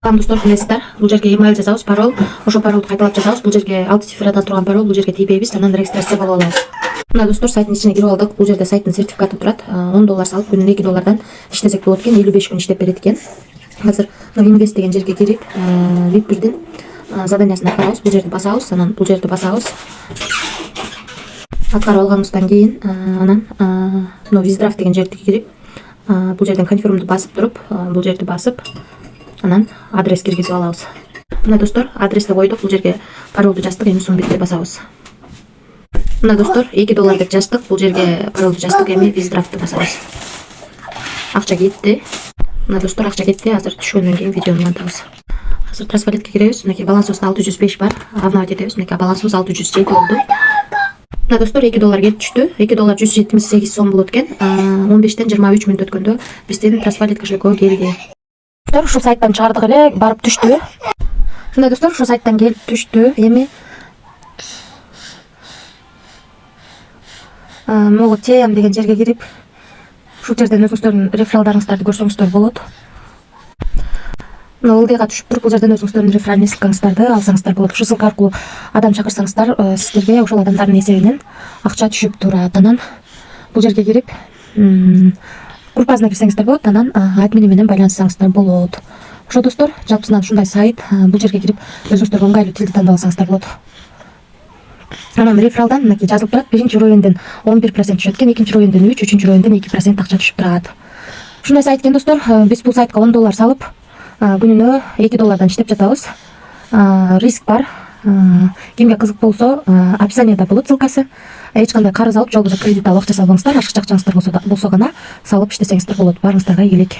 Достор, білесіздер, бұл жерге email жазабыз, парол, ошо паролду кайталап жазабыз. Бұл жерге 6 цифрадан турган парол, бұл жерге тийбейбиз, анан регистрация болуп алабыз. Мына достор, сайттын ичине кирип алдык. Бұл жерде сайттын сертификаты турат. $10 салып, күнүнө $2 иштесек болот экен, 55 күн иштеп берет экен. Азыр Invest деген жерге кирип, VIP1дин заданиясын аткарабыз. Бұл жерди басабыз, анан бұл жерди басабыз. Аткарып алганыбыздан кийин, анан Withdraw деген жерди кирип, бұл жерден конфирмду басып туруп, бұл жерди басып, анан адрес киргизип алабыз. Мына достор, адрести койдук, бул жерге паролду жаздык, эми сумбитти басабыз. Мына достор, $2 деп жаздык, бул жерге паролду жаздык, эми Withdraw басабыз. Акча кетти. Мына достор, акча кетти. Азыр түшкөндөн кийин видеону антабыз. Азыр трансфалетке киребиз. Мынакей балансыбызда 605 бар. Обновить этебиз. Мынакей балансыбыз 607 болду. Мына достор, $2 келип түштү. $2 178 сом болот экен. 15-тен 23 мүнөт өткөндө биздин трансфалет кошелкко келди. Достор, ушул сайттан чыгардык эле, барып түштү. Мына достор, ушул сайттан келип түштү. Эми могу TM деген жерге кирип, ушул жерден өзүңүздөрдүн рефералдарыңыздарды көрсөңүздөр болот. Мына ылдыйга түшүп туруп, бул жерден өзүңүздөрдүн реферальный ссылкаңыздарды алсаңыздар болот. Ушул ссылка аркылуу адам чакырсаңыздар, сиздерге ошол адамдардын эсебинен акча түшүп турат. Анан бул жерге кирип, группасына кирсеңиздер болот, анан админи менен байланышсаңыздар болот. Ошо достор, жалпысынан ушундай сайт. Бул жерге кирип, өзүңүздөргө ыңгайлуу тилди тандап алсаңыздар болот. Анан рефералдан мынакей жазылып турат. Биринчи роюнден 11% түшөт экен, экинчи роюнден 3, үчүнчү роюнден 2% акча түшүп турат. Ушундай сайт экен достор. Биз бул сайтка $10 салып, күнүнө $2 иштеп жатабыз. Риск бар. Кимге кызык болсо, описанияда болот ссылкасы. Эч кандай карыз алып, жол бошо кредит алып акча салбаңыздар, ашыкча акчаңыздар болсо гана салып иштесеңиздер болот. Баарыңыздарга ийгилик.